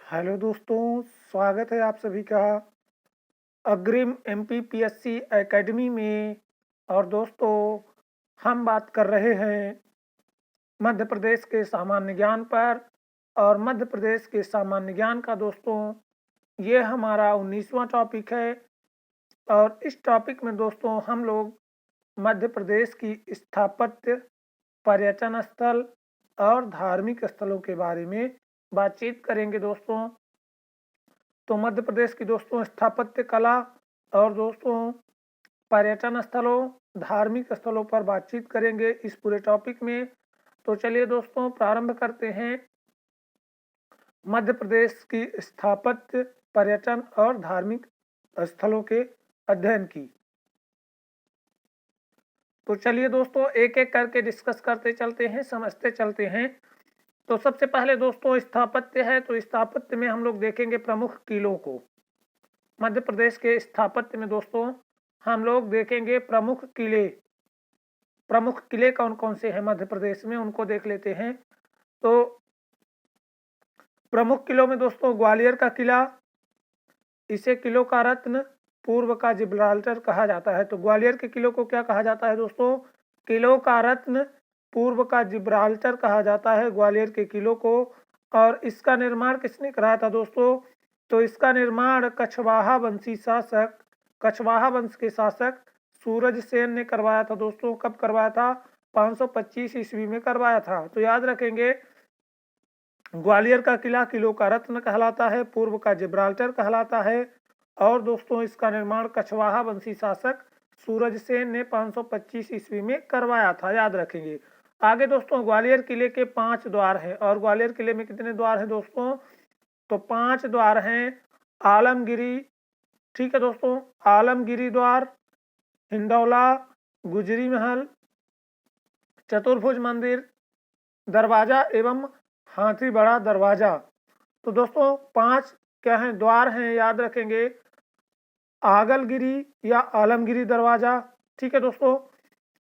Hello दोस्तों, स्वागत है आप सभी का अग्रिम एमपीपीएससी एकेडमी में। और दोस्तों, हम बात कर रहे हैं मध्य प्रदेश के सामान्य ज्ञान पर। और मध्य प्रदेश के सामान्य ज्ञान का दोस्तों ये हमारा 19वां टॉपिक है। और इस टॉपिक में दोस्तों हम लोग मध्य प्रदेश की स्थापत्य, पर्यटन स्थल और धार्मिक स्थलों के बारे में बातचीत करेंगे दोस्तों। तो मध्य प्रदेश की दोस्तों स्थापत्य कला और दोस्तों पर्यटन स्थलों, धार्मिक स्थलों पर बातचीत करेंगे इस पूरे टॉपिक में। तो चलिए दोस्तों प्रारंभ करते हैं मध्य प्रदेश की स्थापत्य, पर्यटन और धार्मिक स्थलों के अध्ययन की। तो चलिए दोस्तों एक एक करके डिस्कस करते चलते हैं, समझते चलते हैं। तो सबसे पहले दोस्तों स्थापत्य है, तो स्थापत्य में हम लोग देखेंगे प्रमुख किलों को। मध्य प्रदेश के स्थापत्य में दोस्तों हम लोग देखेंगे प्रमुख किले। प्रमुख किले कौन कौन से हैं मध्य प्रदेश में, उनको देख लेते हैं। तो प्रमुख किलों में दोस्तों ग्वालियर का किला, इसे किलों का रत्न, पूर्व का जिब्राल्टर कहा जाता है। तो ग्वालियर के किलों को क्या कहा जाता है दोस्तों? किलों का रत्न, पूर्व का जिब्राल्टर कहा जाता है ग्वालियर के किलों को। और इसका निर्माण किसने कराया था दोस्तों? तो इसका निर्माण कछवाहा वंशी शासक, कछवाहा वंश के शासक सूरज सेन ने करवाया था दोस्तों। कब करवाया था? 525 ईस्वी में करवाया था। तो याद रखेंगे, ग्वालियर का किला किलों का रत्न कहलाता है, पूर्व का जिब्राल्टर कहलाता है। और दोस्तों इसका निर्माण कछवाहा वंशी शासक सूरज सेन ने 525 ईस्वी में करवाया था, याद रखेंगे। आगे दोस्तों ग्वालियर किले के 5 द्वार हैं। और ग्वालियर किले में कितने द्वार हैं दोस्तों? तो 5 द्वार हैं। आलमगिरी, ठीक है दोस्तों, आलमगिरी द्वार, हिंडौला, गुजरी महल, चतुर्भुज मंदिर, दरवाजा एवं हाथी बड़ा दरवाजा। तो दोस्तों 5 क्या हैं? द्वार हैं, याद रखेंगे। आगलगिरी या आलमगिरी दरवाजा, ठीक है दोस्तों,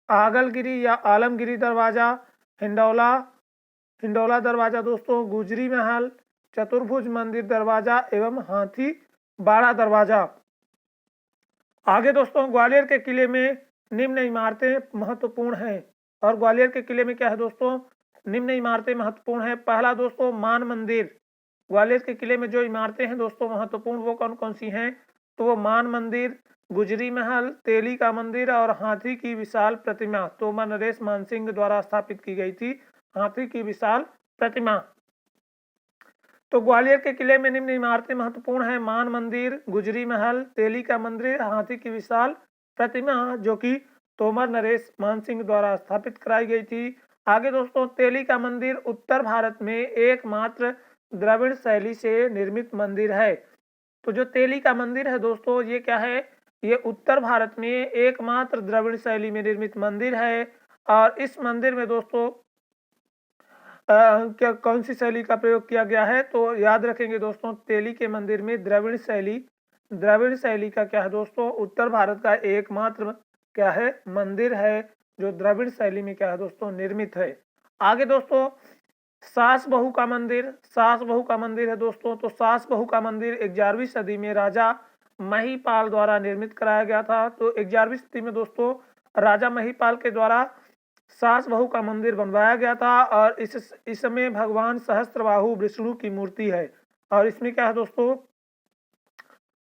आगलगिरी या आलमगिरी दरवाजा, हिंडौला, हिंडौला दरवाजा दोस्तों, गुजरी महल, चतुर्भुज मंदिर दरवाजा एवं हाथी बाड़ा दरवाजा। आगे दोस्तों ग्वालियर के किले में निम्न इमारतें महत्वपूर्ण हैं। और ग्वालियर के किले में क्या है दोस्तों? निम्न इमारतें महत्वपूर्ण हैं। पहला दोस्तों मान मंदिर। ग्वालियर के किले में जो इमारतें हैं दोस्तों महत्वपूर्ण, वो कौन कौन सी हैं? तो वो मान मंदिर, गुजरी महल, तेली का मंदिर और हाथी की विशाल प्रतिमा तोमर नरेश मानसिंह द्वारा स्थापित की गई थी। हाथी की विशाल प्रतिमा। तो ग्वालियर के किले में निम्न इमारतें महत्वपूर्ण हैं: मान मंदिर, गुजरी महल, तेली का मंदिर, हाथी की विशाल प्रतिमा, जो कि तोमर नरेश मानसिंह द्वारा स्थापित कराई गई थी। आगे दोस्तों तेली का मंदिर उत्तर भारत में एकमात्र द्रविड़ शैली से निर्मित मंदिर है। तो जो तेली का मंदिर है दोस्तों, ये क्या है? ये उत्तर भारत में एकमात्र द्रविड़ शैली में निर्मित मंदिर है। और इस मंदिर में दोस्तों क्या कौन सी शैली का प्रयोग किया गया है? तो याद रखेंगे दोस्तों, तेली के मंदिर में द्रविड़ शैली, द्रविड़ शैली का क्या है दोस्तों? उत्तर भारत का एकमात्र क्या है? मंदिर है जो द्रविड़ शैली में क्या है दोस्तों? निर्मित है। आगे दोस्तों सास बहू का मंदिर, सास बहू का मंदिर है दोस्तों। तो सास बहू का मंदिर 11वीं सदी में राजा महिपाल द्वारा निर्मित कराया गया था। तो 11वीं सदी में दोस्तों राजा महिपाल के द्वारा सास बहू का मंदिर बनवाया गया था। और इसमें भगवान सहस्त्रबाहु विष्णु की मूर्ति है। और इसमें क्या है दोस्तों?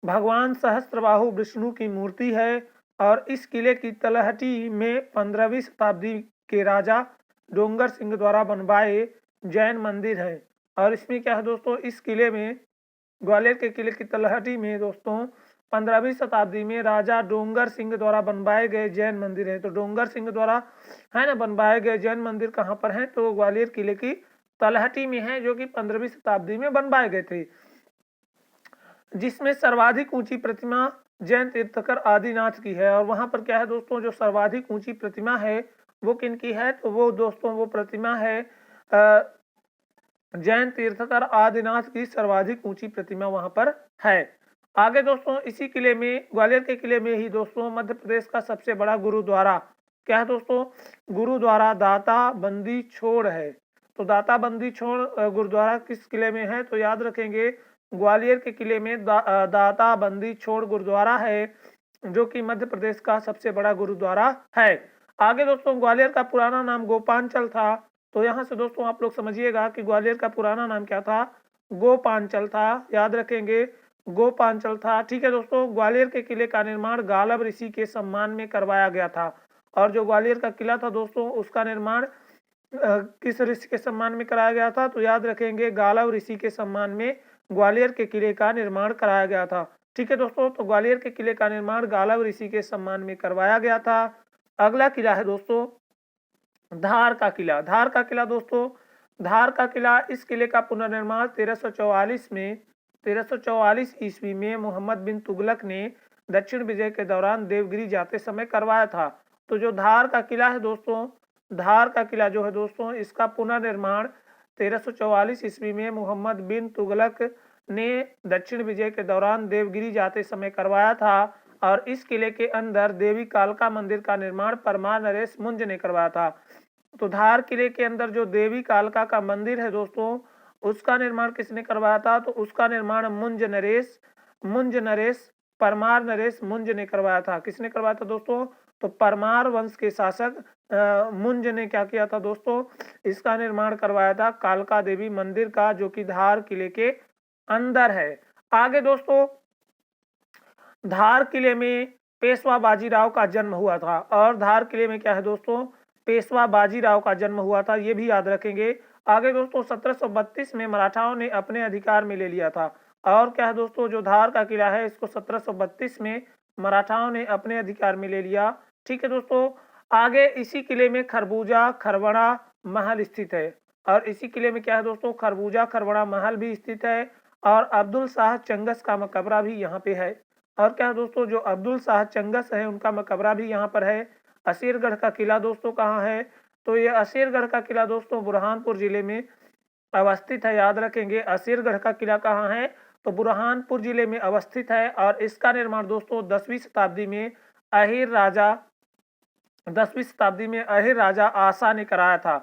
भगवान सहस्त्रबाहु विष्णु की मूर्ति है। और इस किले की तलहटी में 15वीं शताब्दी के राजा डोंगर सिंह द्वारा बनवाए जैन मंदिर है। और इसमें क्या है दोस्तों? इस किले में, ग्वालियर के किले की तलहटी में दोस्तों 15वीं शताब्दी में राजा डोंगर सिंह द्वारा बनवाए गए जैन मंदिर है। तो डोंगर सिंह द्वारा है ना बनवाए गए जैन मंदिर कहाँ पर हैं? तो ग्वालियर किले की तलहटी में है, जो कि 15वीं शताब्दी में बनवाए गए थे। जिसमें सर्वाधिक ऊंची प्रतिमा जैन तीर्थकर आदिनाथ की है। और वहां पर क्या है दोस्तों? जो सर्वाधिक ऊंची प्रतिमा है वो किनकी है? तो वो दोस्तों वो प्रतिमा है जैन तीर्थकर आदिनाथ की सर्वाधिक ऊंची प्रतिमा वहां पर है। आगे दोस्तों इसी किले में, ग्वालियर के किले में ही दोस्तों मध्य प्रदेश का सबसे बड़ा गुरुद्वारा क्या है दोस्तों? गुरुद्वारा दाता बंदी छोड़ है। तो दाता बंदी छोड़ गुरुद्वारा किस किले में है? तो याद रखेंगे ग्वालियर के किले में दाता बंदी छोड़ गुरुद्वारा है, जो कि मध्य प्रदेश का सबसे बड़ा गुरुद्वारा है। आगे दोस्तों, ग्वालियर का पुराना नाम गोपांचल था। तो यहाँ से दोस्तों आप लोग समझिएगा कि ग्वालियर का पुराना नाम क्या था, गोपांचल था। याद रखेंगे, गोपांचल था। ठीक है दोस्तों, ग्वालियर के किले का निर्माण गालब ऋषि के सम्मान में करवाया गया था। और जो ग्वालियर का किला था दोस्तों, उसका निर्माण किस ऋषि के सम्मान में कराया गया था, तो याद रखेंगे गालव ऋषि के सम्मान में ग्वालियर के किले का निर्माण कराया गया था। ठीक है दोस्तों, तो ग्वालियर के किले का निर्माण गालव ऋषि के सम्मान में करवाया गया था। अगला किला है दोस्तों धार का किला। धार का किला दोस्तों, धार का किला, इस किले का पुनर्निर्माण 1344 ईस्वी में मोहम्मद बिन तुगलक ने दक्षिण विजय के दौरान देवगिरी जाते समय करवाया था। तो जो धार का किला है दोस्तों, धार का किला जो है दोस्तों, इसका पुनर्निर्माण 1344 ईस्वी में मोहम्मद बिन तुगलक ने दक्षिण विजय के दौरान देवगिरी जाते समय करवाया था। और इस किले के अंदर देवी कालका मंदिर का निर्माण परमार नरेश मुंज ने करवाया था। तो धार किले के अंदर जो देवी कालका का मंदिर है दोस्तों, उसका निर्माण किसने करवाया था, तो उसका निर्माण मुंज नरेश परमार नरेश मुंज ने करवाया था। किसने करवाया था दोस्तों, तो परमार वंश के शासक मुंज ने क्या किया था दोस्तों, इसका निर्माण करवाया था कालका देवी मंदिर का, जो कि धार किले के अंदर है। आगे दोस्तों, धार किले में पेशवा बाजीराव का जन्म हुआ था। और धार किले में क्या है दोस्तों, पेशवा बाजीराव का जन्म हुआ था, ये भी याद रखेंगे। आगे दोस्तों, 1732 में मराठाओं ने अपने अधिकार में ले लिया था। और क्या है दोस्तों, जो धार का किला है, इसको 1732 में मराठाओं ने अपने अधिकार में ले लिया। ठीक है दोस्तों, आगे इसी किले में खरबूजा खरवड़ा महल स्थित है। और इसी किले में क्या है दोस्तों, खरबूजा खरवड़ा महल भी स्थित है। और अब्दुल शाह चंगस का मकबरा भी यहाँ पे है। और क्या है दोस्तों, जो अब्दुल शाह चंगस है, उनका मकबरा भी यहाँ पर है। असीरगढ़ का किला दोस्तों कहाँ है, तो ये असीरगढ़ का किला दोस्तों बुरहानपुर जिले में अवस्थित है। याद रखेंगे, असीरगढ़ का किला कहाँ है, तो बुरहानपुर जिले में अवस्थित है। और इसका निर्माण दोस्तों 10वीं शताब्दी में अहिर राजा आसा ने कराया था।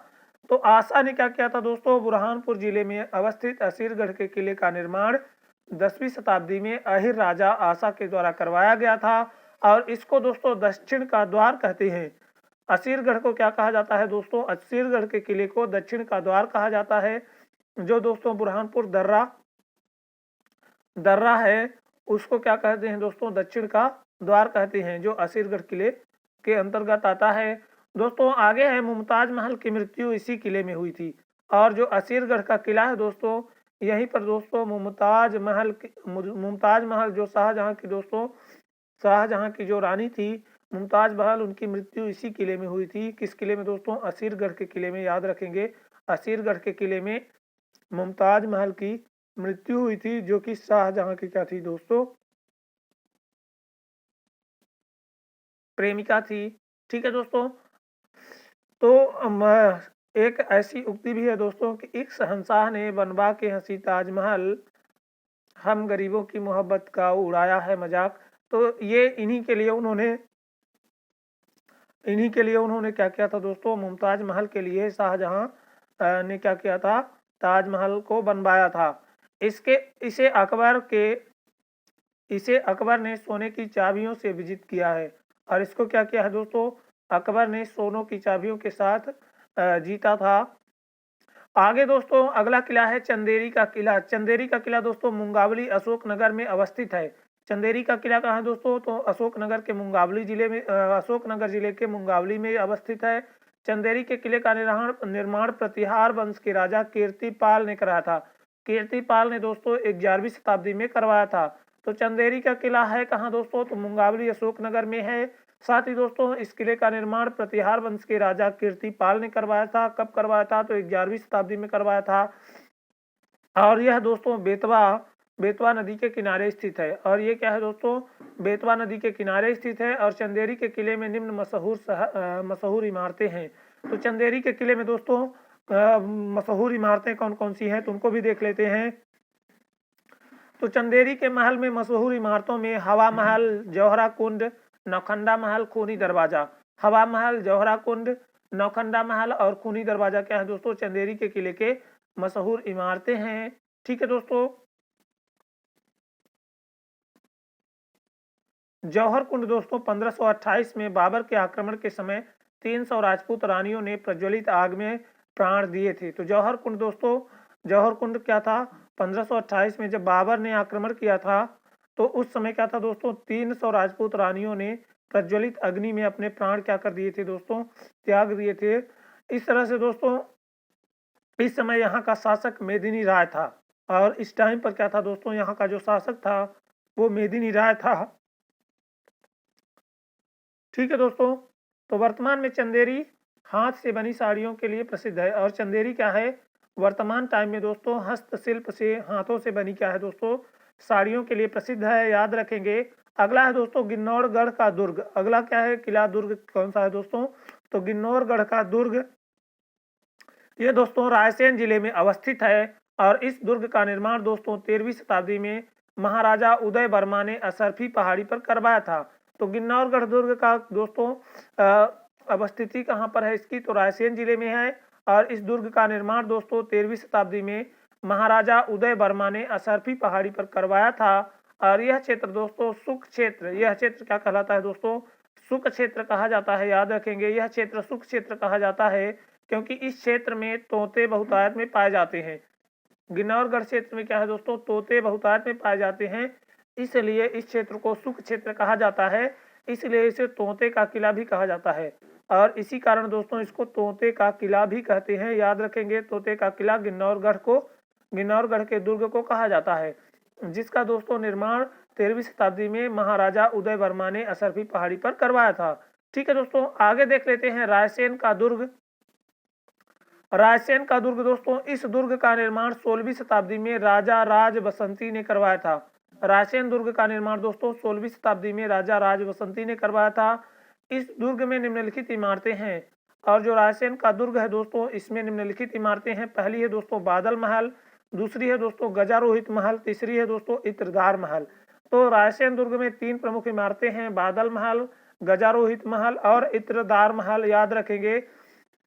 तो आसा ने क्या किया था दोस्तों, बुरहानपुर जिले में अवस्थित असीरगढ़ के किले का निर्माण 10वीं शताब्दी में अहिर राजा आसा के द्वारा करवाया गया था। और इसको दोस्तों दक्षिण का द्वार कहते हैं। असीरगढ़ को क्या कहा जाता है दोस्तों, असीरगढ़ के किले को दक्षिण का द्वार कहा जाता है। जो दोस्तों बुरहानपुर दर्रा है, उसको क्या कहते हैं दोस्तों, दक्षिण का द्वार कहते हैं, जो असीरगढ़ किले के अंतर्गत आता है। दोस्तों आगे है, मुमताज महल की मृत्यु इसी किले में हुई थी। और जो असीरगढ़ का किला है दोस्तों, यहीं पर दोस्तों मुमताज महल जो शाहजहां की जो रानी थी मुमताज महल, उनकी मृत्यु इसी किले में हुई थी। किस किले में दोस्तों, असीरगढ़ के किले में। याद रखेंगे, असीरगढ़ के किले में मुमताज महल की मृत्यु हुई थी, जो कि शाहजहां की क्या थी दोस्तों, प्रेमिका थी। ठीक है दोस्तों, तो एक ऐसी उक्ति भी है दोस्तों कि एक शहंशाह ने बनवा के हंसी ताजमहल, हम गरीबों की मोहब्बत का उड़ाया है मजाक। तो ये इन्हीं के लिए उन्होंने क्या किया था दोस्तों, मुमताज महल के लिए शाहजहां ने क्या किया था, ताजमहल को बनवाया था। इसे अकबर ने सोने की चाबियों से विजित किया है। और इसको क्या किया है दोस्तों, अकबर ने सोनों की चाबियों के साथ जीता था। आगे दोस्तों, अगला किला है चंदेरी का किला। चंदेरी का किला दोस्तों मुंगावली अशोकनगर में अवस्थित है। चंदेरी का किला कहाँ है दोस्तों, तो अशोकनगर जिले के मुंगावली में अवस्थित है। चंदेरी के किले का निर्माण प्रतिहार वंश के राजा कीर्तिपाल ने कराया था। कीर्तिपाल ने दोस्तों 11वीं शताब्दी में करवाया था। तो चंदेरी का किला है कहाँ दोस्तों, तो मुंगावली अशोकनगर में है। साथ ही दोस्तों इस किले का निर्माण प्रतिहार वंश के राजा कीर्तिपाल ने करवाया था। कब करवाया था, तो 11वीं शताब्दी में करवाया था। और यह दोस्तों बेतवा नदी के किनारे स्थित है। और ये क्या है दोस्तों, बेतवा नदी के किनारे स्थित है। और चंदेरी के किले में निम्न मशहूर इमारतें हैं। तो चंदेरी के किले में दोस्तों मशहूर इमारतें कौन कौन सी हैं, तो उनको भी देख लेते हैं। तो चंदेरी के महल में मशहूर इमारतों में हवा महल, जौहरा कुंड, नौखंडा महल, खूनी दरवाजा। हवा महल, जौहरा कुंड, नौखंडा महल और खूनी दरवाजा क्या है दोस्तों, चंदेरी के किले के मशहूर इमारतें हैं। ठीक है दोस्तों, जौहर कुंड दोस्तों 1528 में बाबर के आक्रमण के समय 300 राजपूत रानियों ने प्रज्वलित आग में प्राण दिए थे। तो जौहर कुंड दोस्तों, जौहर कुंड क्या था, 1528 में जब बाबर ने आक्रमण किया था तो उस समय क्या था दोस्तों, 300 राजपूत रानियों ने प्रज्वलित अग्नि में अपने प्राण क्या कर दिए थे दोस्तों, त्याग दिए थे। इस तरह से दोस्तों इस समय यहाँ का शासक मेदिनी राय था, और इस टाइम पर क्या था दोस्तों, यहाँ का जो शासक था वो मेदिनी राय था। ठीक है दोस्तों, तो वर्तमान में चंदेरी हाथ से बनी साड़ियों के लिए प्रसिद्ध है, और चंदेरी क्या है, वर्तमान टाइम में दोस्तों हस्तशिल्प से, हाथों से बनी क्या है दोस्तों, साड़ियों के लिए प्रसिद्ध है, याद रखेंगे। अगला है दोस्तों गिन्नौरगढ़ का दुर्ग। अगला क्या है, किला दुर्ग कौन सा है दोस्तों, तो गिन्नौरगढ़ का दुर्ग ये दोस्तों रायसेन जिले में अवस्थित है, और इस दुर्ग का निर्माण दोस्तों 13वीं शताब्दी में महाराजा उदय वर्मा ने असरफी पहाड़ी पर करवाया था। तो गिन्नौरगढ़ दुर्ग का दोस्तों अवस्थिति कहाँ पर है इसकी, तो रायसेन जिले में है, और इस दुर्ग का निर्माण दोस्तों 13वीं शताब्दी में महाराजा उदय वर्मा ने असरफी पहाड़ी पर करवाया था। और यह क्षेत्र दोस्तों सुख क्षेत्र, यह क्षेत्र क्या कहलाता है दोस्तों, सुख क्षेत्र कहा जाता है, याद रखेंगे। यह क्षेत्र सुख क्षेत्र कहा जाता है क्योंकि इस क्षेत्र में तोते बहुतायत में पाए जाते हैं। गिन्नौरगढ़ क्षेत्र में क्या है दोस्तों, तोते बहुतायत में पाए जाते हैं, इसलिए इस क्षेत्र को सुख क्षेत्र कहा जाता है, इसलिए इसे तोते का किला भी कहा जाता है, और इसी कारण दोस्तों इसको तोते का किला भी कहते हैं, याद रखेंगे। तोते का किला गिन्नौरगढ़ के दुर्ग को कहा जाता है, जिसका दोस्तों निर्माण 13वीं शताब्दी में महाराजा उदय वर्मा ने असरफी पहाड़ी पर करवाया था। ठीक है दोस्तों, आगे देख लेते हैं रायसेन का दुर्ग। रायसेन का दुर्ग दोस्तों, इस दुर्ग का निर्माण 16वीं शताब्दी में राजा राज बसंती ने करवाया था। रायसेन दुर्ग का निर्माण दोस्तों 16वीं शताब्दी में राजा राज बसंती ने करवाया था। इस दुर्ग में निम्नलिखित इमारतें हैं, और जो रायसेन का दुर्ग है दोस्तों इसमें निम्नलिखित इमारतें हैं। पहली है दोस्तों बादल महल, दूसरी है दोस्तों गजारोहित महल, तीसरी है दोस्तों इत्रदार महल। तो रायसेन दुर्ग में 3 प्रमुख इमारतें हैं, बादल महल, गजारोहित महल और इत्रदार महल, याद रखेंगे।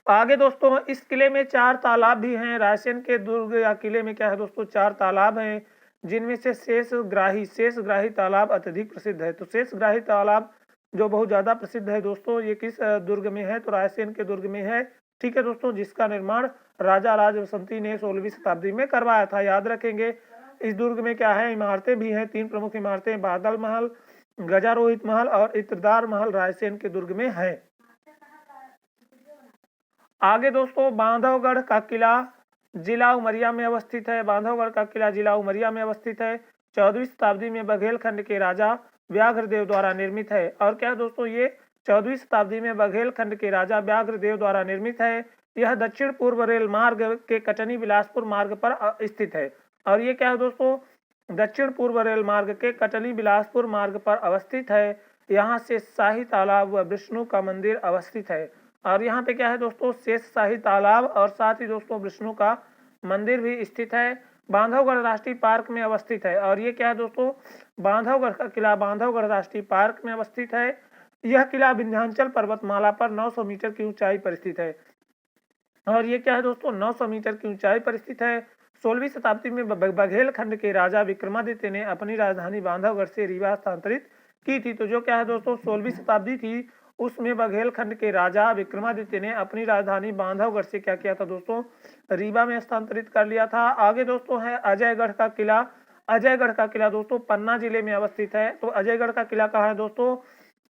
आगे दोस्तों इस किले में 4 तालाब भी हैं। रायसेन के दुर्ग या किले में क्या है दोस्तों, 4 तालाब हैं, जिनमें से शेषग्राही तालाब अत्यधिक प्रसिद्ध है। तो शेषग्राही तालाब जो बहुत ज्यादा प्रसिद्ध है दोस्तों, ये किस दुर्ग में है, तो रायसेन के दुर्ग में है। ठीक है दोस्तों, जिसका निर्माण राजा राज बसंती ने 16वीं शताब्दी में करवाया था, याद रखेंगे। इस दुर्ग में क्या है, इमारतें भी हैं, 3 प्रमुख इमारतें, बादल महल, गजारोहित महल और इत्रदार महल रायसेन के दुर्ग में है। आगे दोस्तों बांधवगढ़ का किला जिला उमरिया में अवस्थित है। बांधवगढ़ का किला जिला उमरिया में अवस्थित है। 14वीं शताब्दी में बघेलखंड के राजा व्याघ्रदेव द्वारा निर्मित है। और क्या दोस्तों, ये 14वीं शताब्दी में बघेलखंड के राजा व्याघ्रदेव द्वारा निर्मित है। यह दक्षिण पूर्व रेल मार्ग के कटनी बिलासपुर मार्ग पर स्थित है। और ये क्या है दोस्तों, दक्षिण पूर्व रेल मार्ग के कटनी बिलासपुर मार्ग पर अवस्थित है। यहाँ से शाही तालाब व विष्णु का मंदिर अवस्थित है। और यहाँ पे क्या है दोस्तों, शेष शाही तालाब और साथ ही दोस्तों विष्णु का मंदिर भी स्थित है। बांधवगढ़ राष्ट्रीय पार्क में अवस्थित है। और ये क्या है दोस्तों, बांधवगढ़ का किला बांधवगढ़ राष्ट्रीय पार्क में अवस्थित है। यह किला विंध्याचल पर्वतमाला पर 900 मीटर की ऊंचाई पर स्थित है। और ये क्या है दोस्तों, 900 मीटर की ऊंचाई पर स्थित है। 16वीं शताब्दी में बघेलखंड के राजा विक्रमादित्य ने अपनी राजधानी बांधवगढ़ से रीवा स्थानांतरित की थी। तो जो क्या है दोस्तों, 16वीं शताब्दी थी, उसमें बघेलखंड के राजा विक्रमादित्य ने अपनी राजधानी बांधवगढ़ से क्या किया था दोस्तों, रीवा में स्थानांतरित कर लिया था। आगे दोस्तों है अजयगढ़ का किला। अजयगढ़ का किला दोस्तों पन्ना जिले में अवस्थित है। तो अजयगढ़ का किला कहाँ है दोस्तों,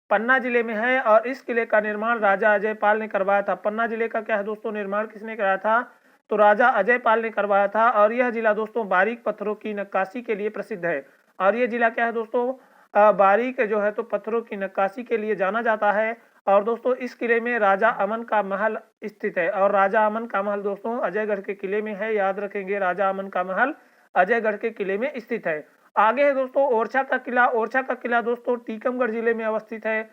पन्ना जिले में है। और इस किले का निर्माण राजा अजयपाल ने करवाया था। पन्ना जिले का क्या है दोस्तों, निर्माण किसने कराया था, तो राजा अजयपाल ने करवाया था। और यह जिला दोस्तों बारीक पत्थरों की नक्काशी के लिए प्रसिद्ध है। और यह जिला क्या है दोस्तों, बारीक जो है तो पत्थरों की नक्काशी के लिए जाना जाता है। और दोस्तों इस किले में राजा अमन का महल स्थित है। और राजा अमन का महल दोस्तों अजयगढ़ के किले में है, याद रखेंगे। राजा अमन का महल अजयगढ़ के किले में स्थित है। आगे है दोस्तों ओरछा का किला। ओरछा का किला दोस्तों टीकमगढ़ जिले में अवस्थित है।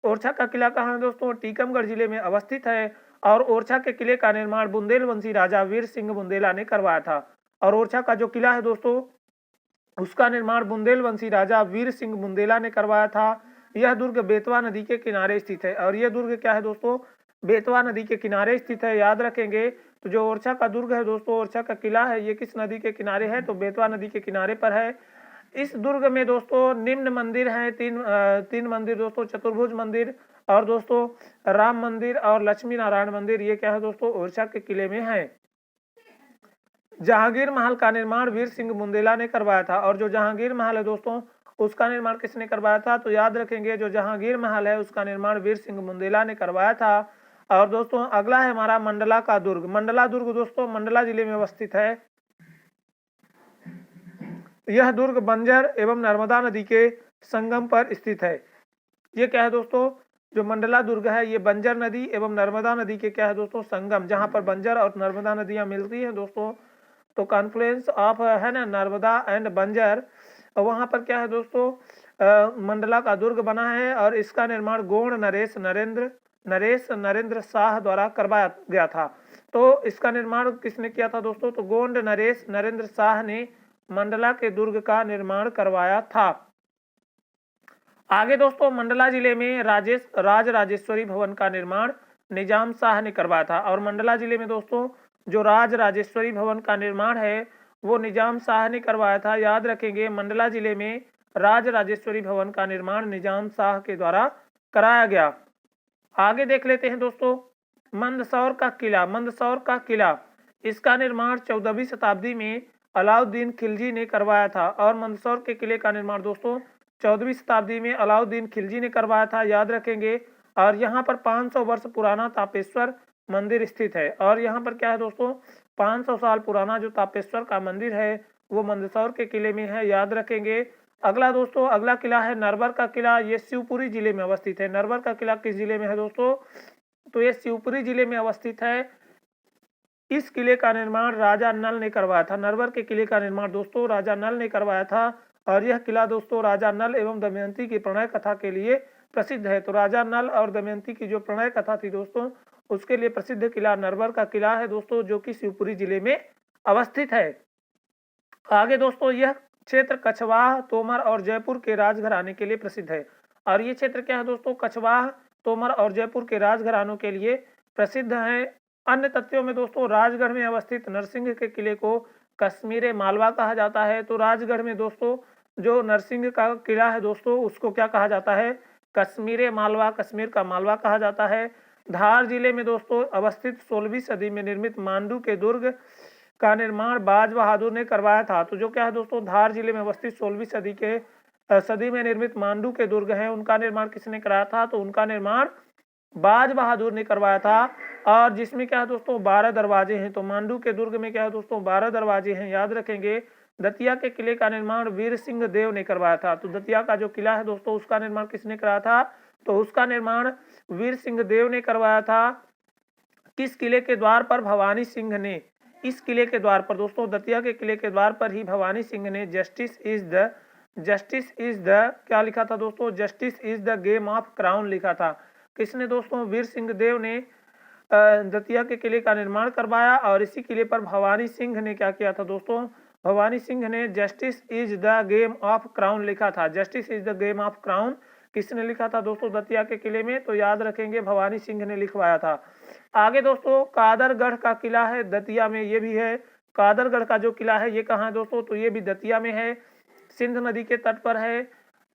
ओरछा का किला कहाँ है दोस्तों, टीकमगढ़ जिले में अवस्थित है। और ओरछा के किले का निर्माण बुंदेलवंशी राजा वीर सिंह बुंदेला ने करवाया था। और ओरछा का जो किला है दोस्तों, उसका निर्माण बुंदेलवंशी राजा वीर सिंह बुंदेला ने करवाया था। यह दुर्ग बेतवा नदी के किनारे स्थित है। और यह दुर्ग क्या है दोस्तों, बेतवा नदी के किनारे स्थित है, याद रखेंगे। तो जो ओरछा का दुर्ग है दोस्तों, ओरछा का किला है, ये किस नदी के किनारे है, तो बेतवा नदी के किनारे पर है। इस दुर्ग में दोस्तों निम्न मंदिर हैं, तीन मंदिर दोस्तों, चतुर्भुज मंदिर और दोस्तों राम मंदिर और लक्ष्मी नारायण मंदिर, ये क्या है दोस्तों ओरछा के किले में है। जहांगीर महल का निर्माण वीर सिंह बुंदेला ने करवाया था, और जो जहांगीर महल है दोस्तों उसका निर्माण किसने करवाया था, तो याद रखेंगे जो जहांगीर महल है उसका निर्माण वीर सिंह बुंदेला ने करवाया था। और दोस्तों अगला है हमारा मंडला का दुर्ग। मंडला दुर्ग दोस्तों मंडला जिले में अवस्थित है। यह दुर्ग बंजर एवं नर्मदा नदी के संगम पर स्थित है। ये क्या है दोस्तों, जो मंडला दुर्ग है ये बंजर नदी एवं नर्मदा नदी के क्या है दोस्तों संगम, जहां पर बंजर और नर्मदा नदियां मिलती हैं दोस्तों, तो कॉन्फ्लुएंस ऑफ है ना नर्मदा एंड बंजर, वहां पर क्या है दोस्तों मंडला का दुर्ग बना है। और इसका निर्माण गोंड नरेश नरेंद्र शाह द्वारा करवाया गया था। तो इसका निर्माण किसने किया था दोस्तों, तो गोंड नरेश नरेंद्र शाह ने मंडला के दुर्ग का निर्माण करवाया था। आगे दोस्तों मंडला जिले में राजेश्वरी भवन का निर्माण निजाम शाह ने करवाया था। और मंडला जिले में दोस्तों जो राजेश्वरी भवन का निर्माण है वो निजाम शाह ने करवाया था। याद रखेंगे मंडला जिले में राजेश्वरी भवन का निर्माण निजाम शाह के द्वारा कराया गया। आगे देख लेते हैं दोस्तों मंदसौर का किला। मंदसौर का किला इसका निर्माण 14वीं शताब्दी में अलाउद्दीन खिलजी ने करवाया था। और मंदसौर के किले का निर्माण दोस्तों 14वीं शताब्दी में अलाउद्दीन खिलजी ने करवाया था, याद रखेंगे। और यहाँ पर 500 वर्ष पुराना तापेश्वर मंदिर स्थित है। और यहाँ पर क्या है दोस्तों 500 साल पुराना जो तापेश्वर का मंदिर है वो मंदसौर के किले में है, याद रखेंगे। अगला दोस्तों अगला किला है नरवर का किला। ये शिवपुरी जिले में अवस्थित है। नरवर का किला किस जिले में है दोस्तों, तो ये शिवपुरी जिले में अवस्थित है। इस किले का निर्माण राजा नल ने करवाया था। नरवर के किले का निर्माण दोस्तों राजा नल ने करवाया था। और यह किला दोस्तों राजा नल एवं दमयंती की प्रणय कथा के लिए प्रसिद्ध है। तो राजा नल और दमयंती की जो प्रणय कथा थी दोस्तों उसके लिए प्रसिद्ध किला नरवर का किला है दोस्तों, जो कि शिवपुरी जिले में अवस्थित है। आगे दोस्तों यह क्षेत्र कछवाह, तोमर और जयपुर के राजघराने के लिए प्रसिद्ध है। और ये क्षेत्र क्या है दोस्तों कछवाह, तोमर और जयपुर के राजघरानों के लिए प्रसिद्ध है। अन्य तथ्यों में दोस्तों राजगढ़ में अवस्थित नरसिंह के किले को कश्मीर मालवा कहा जाता है। तो राजगढ़ में दोस्तों जो नरसिंह का किला है दोस्तों उसको क्या कहा जाता है, कश्मीर मालवा, कश्मीर का मालवा कहा जाता है। धार जिले में दोस्तों अवस्थित 16वीं सदी में निर्मित मांडू के दुर्ग का निर्माण बाज बहादुर ने करवाया था। तो जो क्या है दोस्तों धार जिले में अवस्थित 16वीं सदी में निर्मित मांडू के दुर्ग हैं उनका निर्माण किसने कराया था, तो उनका निर्माण बाज बहादुर ने करवाया था। और जिसमें क्या है दोस्तों 12 दरवाजे हैं। तो मांडू के दुर्ग में क्या है दोस्तों 12 दरवाजे हैं, याद रखेंगे। दतिया के किले का निर्माण वीर सिंह देव ने करवाया था। तो दतिया का जो किला है दोस्तों उसका निर्माण किसने कराया था, तो उसका निर्माण वीर सिंह देव ने करवाया था। किस किले के द्वार पर, भवानी सिंह ने। इस किले के द्वार पर दोस्तों दतिया के किले के द्वार पर ही भवानी सिंह ने जस्टिस इज द क्या लिखा था दोस्तों, justice is the game of crown लिखा था। किसने दोस्तों, वीर सिंह देव ने दतिया के किले का निर्माण करवाया। और इसी किले पर भवानी सिंह ने क्या किया था दोस्तों, भवानी सिंह ने justice is the game of crown लिखा था। Justice is the game of crown किसने लिखा था दोस्तों दतिया के किले में, तो याद रखेंगे भवानी सिंह ने लिखवाया था। आगे दोस्तों कादरगढ़ का किला है दतिया में, ये भी है। कादरगढ़ का जो किला है ये कहाँ है दोस्तों, तो ये भी दतिया में है, सिंध नदी के तट पर है।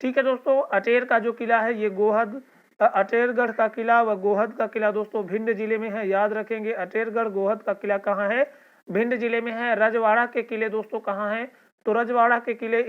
ठीक है दोस्तों अटेर का जो किला है ये गोहद, अटेरगढ़ का किला व गोहद का किला दोस्तों भिंड जिले में है, याद रखेंगे। अटेरगढ़ गोहद का किला कहाँ है, भिंड जिले में है। रजवाड़ा के किले दोस्तों कहाँ है, तो रजवाड़ा के किले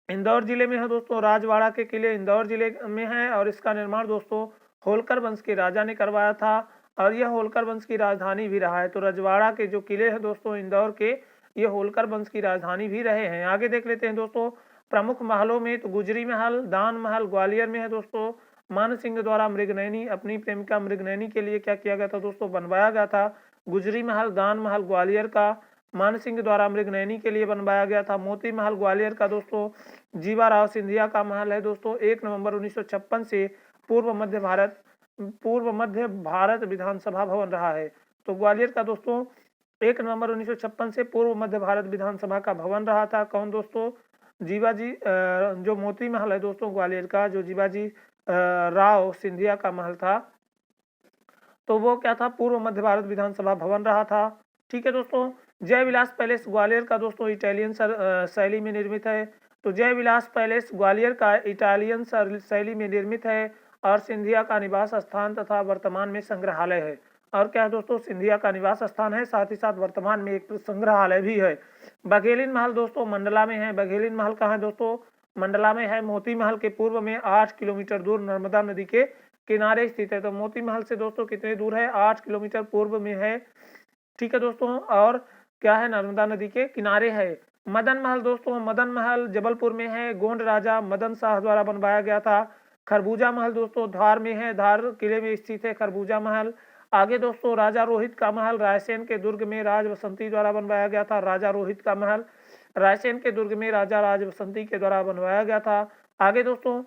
इंदौर जिले में है दोस्तों। राजवाड़ा के किले इंदौर जिले में है। और इसका निर्माण दोस्तों होलकर वंश के राजा ने करवाया था और यह होलकर वंश की राजधानी भी रहा है। तो रजवाड़ा के जो किले हैं दोस्तों इंदौर के, ये होलकर वंश की राजधानी भी रहे हैं। आगे देख लेते हैं दोस्तों प्रमुख महलों में, तो गुजरी महल, दान महल ग्वालियर में है दोस्तों। मान सिंह द्वारा मृगनयनी अपनी प्रेमिका मृगनयनी के लिए क्या किया गया था दोस्तों, बनवाया गया था। गुजरी महल, दान महल ग्वालियर का मान सिंह द्वारा मृगनयनी के लिए बनवाया गया था। मोती महल ग्वालियर का दोस्तों जीवा राव सिंधिया का महल है दोस्तों। 1 नवंबर 1956 से पूर्व मध्य भारत विधानसभा भवन रहा है। तो ग्वालियर का दोस्तों 1 नवंबर 1956 से पूर्व मध्य भारत विधानसभा का भवन रहा था। कौन दोस्तों, जीवाजी जो मोती महल है दोस्तों ग्वालियर का, जो जीवाजी राव सिंधिया का महल था, तो वो क्या था, पूर्व मध्य भारत विधानसभा भवन रहा था। ठीक है दोस्तों जय विलास पैलेस ग्वालियर का दोस्तों इटालियन शैली में निर्मित है। तो जय विलास पैलेस ग्वालियर का इटालियन शैली में निर्मित है और सिंधिया का निवास स्थान तथा वर्तमान में संग्रहालय है। और क्या है दोस्तों, सिंधिया का निवास स्थान है, साथ ही साथ वर्तमान में एक संग्रहालय भी है। बघेलिन महल दोस्तों मंडला में है। बघेलिन महल कहाँ है दोस्तों, मंडला में है। मोती महल के पूर्व में 8 किलोमीटर दूर नर्मदा नदी के किनारे स्थित है। तो मोती महल से दोस्तों कितने दूर है, 8 किलोमीटर पूर्व में है। ठीक है दोस्तों, और क्या है, नर्मदा नदी के किनारे है। मदन महल दोस्तों, मदन महल जबलपुर में है। गोंड राजा मदन शाह द्वारा बनवाया गया था। खरबूजा महल दोस्तों धार में है, धार किले में स्थित है खरबूजा महल। आगे दोस्तों राजा रोहित का महल रायसेन के दुर्ग में राज बसंती द्वारा बनवाया गया था। राजा रोहित का महल रायसेन के दुर्ग में राजा राज बसंती के द्वारा बनवाया गया था। आगे दोस्तों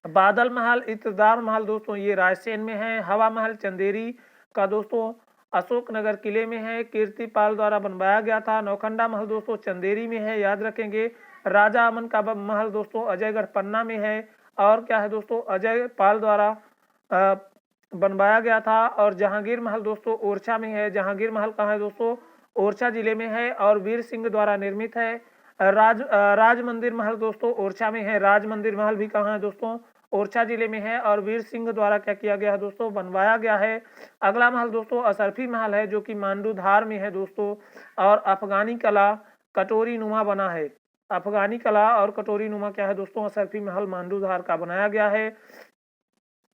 बादल महल इतदार महल दोस्तों ये रायसेन में है। हवा महल चंदेरी का दोस्तों अशोकनगर किले में है, कीर्तिपाल द्वारा बनवाया गया था। नौखंडा महल दोस्तों चंदेरी में है, याद रखेंगे। राजा अमन का महल दोस्तों अजयगढ़ पन्ना में है। और क्या है दोस्तों, अजय पाल द्वारा बनवाया गया था। और जहांगीर महल दोस्तों ओरछा में है। जहांगीर महल कहाँ है दोस्तों, ओरछा जिले में है और वीर सिंह द्वारा निर्मित है। राज मंदिर महल दोस्तों ओरछा में है। राज मंदिर महल भी कहाँ है दोस्तों, ओरछा जिले में है और वीर सिंह द्वारा क्या किया गया है दोस्तों, बनवाया गया है। अगला महल दोस्तों असरफी महल है जो कि मांडूधार में है दोस्तों। और अफगानी कला कटोरी नुमा बना है। अफगानी कला और कटोरी नुमा क्या है दोस्तों, असरफी महल मांडूधार का बनाया गया है।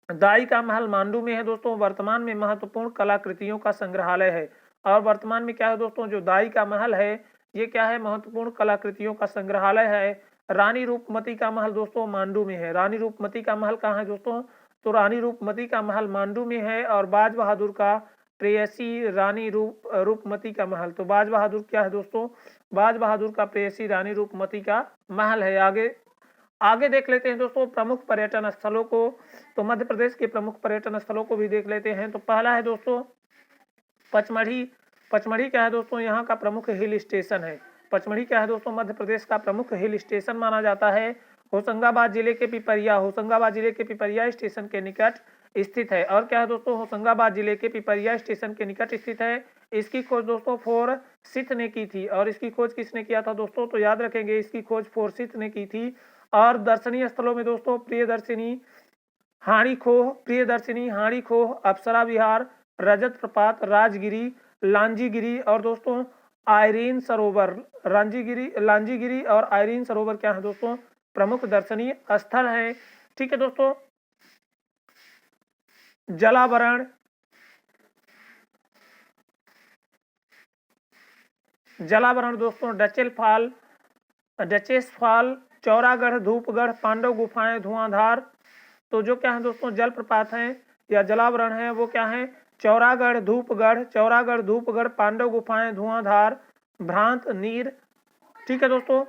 दाई का महल मांडू में है दोस्तों। वर्तमान में महत्वपूर्ण कलाकृतियों का संग्रहालय है। और वर्तमान में क्या है दोस्तों, जो दाई का महल है ये क्या है, महत्वपूर्ण कलाकृतियों का संग्रहालय है। रानी रूपमती का महल दोस्तों मांडू में है। रानी रूपमती का महल कहाँ है दोस्तों, तो रानी रूपमती का महल मांडू में है। और बाज बहादुर का प्रेयसी रानी रूपमती का महल, तो बाज बहादुर क्या है दोस्तों, बाज बहादुर का प्रेयसी रानी रूपमती का महल है। आगे देख लेते हैं दोस्तों प्रमुख पर्यटन स्थलों को। तो मध्य प्रदेश के प्रमुख पर्यटन स्थलों को भी देख लेते हैं। तो पहला है दोस्तों पचमढ़ी। पचमढ़ी क्या है दोस्तों, यहाँ का प्रमुख हिल स्टेशन है। पचमढ़ी क्या है दोस्तों, मध्य प्रदेश का प्रमुख हिल स्टेशन माना जाता है। होशंगाबाद जिले के पिपरिया, होशंगाबाद जिले के पिपरिया स्टेशन के निकट स्थित है। और क्या है दोस्तों, होशंगाबाद जिले के पिपरिया स्टेशन के निकट स्थित है। इसकी खोज दोस्तों फोर्सिथ ने की थी। और इसकी खोज किसने किया था दोस्तों, तो याद रखेंगे इसकी खोज फोर्सिथ ने की थी। और दर्शनीय स्थलों में दोस्तों प्रियदर्शिनी हाड़ी खोह, अप्सरा विहार, रजत प्रपात, राजगिरी, लांजीगिरी और दोस्तों आयरीन सरोवर। लांजीगिरी और आयरीन सरोवर क्या है दोस्तों, प्रमुख दर्शनीय स्थल है। ठीक है दोस्तों, जलावरण दोस्तों डचेस फॉल, चौरागढ़, धूपगढ़, पांडव गुफाएं, धुआंधार। तो जो क्या है दोस्तों जलप्रपात हैं या जलावरण है वो क्या है, चौरागढ़, धूपगढ़, पांडव गुफाएं, धुआंधार, भ्रांत, नीर। ठीक है दोस्तों,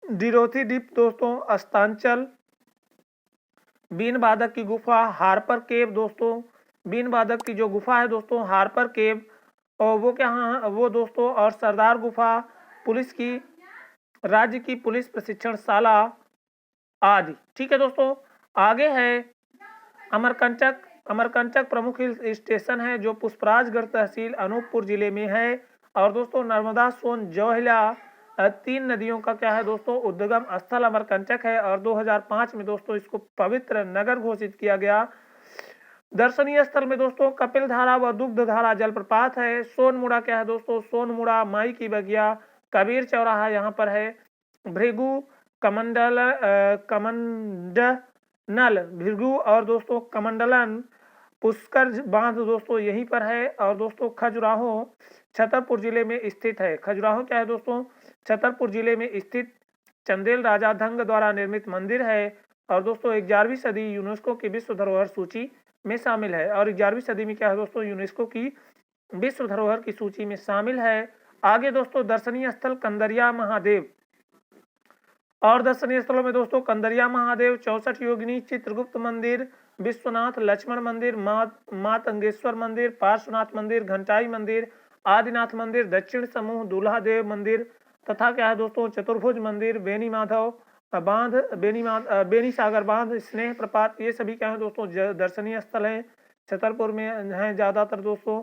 डिरोथी डिप दोस्तों, अस्तांचल, बीन बाधक की गुफा, हार्पर केव दोस्तों, बीन बाधक की जो गुफा है दोस्तों हार्पर केव, और वो क्या है वो दोस्तों, और सरदार गुफा, राज्य की पुलिस प्रशिक्षणशाला आदि। ठीक है दोस्तों, आगे है अमरकंटक प्रमुख हिल स्टेशन है जो पुष्पराजगढ़ तहसील अनूपपुर जिले में है। और दोस्तों नर्मदा, सोन, जोहिला 3 नदियों का क्या है दोस्तों उद्गम स्थल अमरकंटक है। और 2005 में दोस्तों इसको पवित्र नगर घोषित किया गया। दर्शनीय स्थल में दोस्तों कपिल धारा व दुग्ध धारा जलप्रपात है। सोनमुड़ा क्या है दोस्तों, सोनमुड़ा, माई की बगिया, कबीर चौराहा यहाँ पर है। भृगु भृगु और दोस्तों कमंडलन पुष्कर बांध दोस्तों यहीं पर है। और दोस्तों खजुराहो छतरपुर जिले में स्थित है। खजुराहो क्या है दोस्तों, छतरपुर जिले में स्थित चंदेल राजा धंग द्वारा निर्मित मंदिर है। और दोस्तों 11वीं सदी यूनेस्को की विश्व धरोहर सूची में शामिल है। और 11वीं सदी में क्या है दोस्तों, यूनेस्को की विश्व धरोहर की सूची में शामिल है। आगे दोस्तों दर्शनीय स्थल कंदरिया महादेव। और दर्शनीय स्थलों में दोस्तों कंदरिया महादेव, 64 योगिनी, चित्रगुप्त मंदिर, विश्वनाथ लक्ष्मण मंदिर, माँ तंगेश्वर मंदिर, पार्श्वनाथ मंदिर, घंटाई मंदिर, आदिनाथ मंदिर, दक्षिण समूह, दूल्हा देव मंदिर तथा क्या है दोस्तों चतुर्भुज मंदिर, बेनी सागर बांध, स्नेह प्रपात, ये सभी क्या है दोस्तों दर्शनीय स्थल हैं। छतरपुर में हैं ज़्यादातर दोस्तों।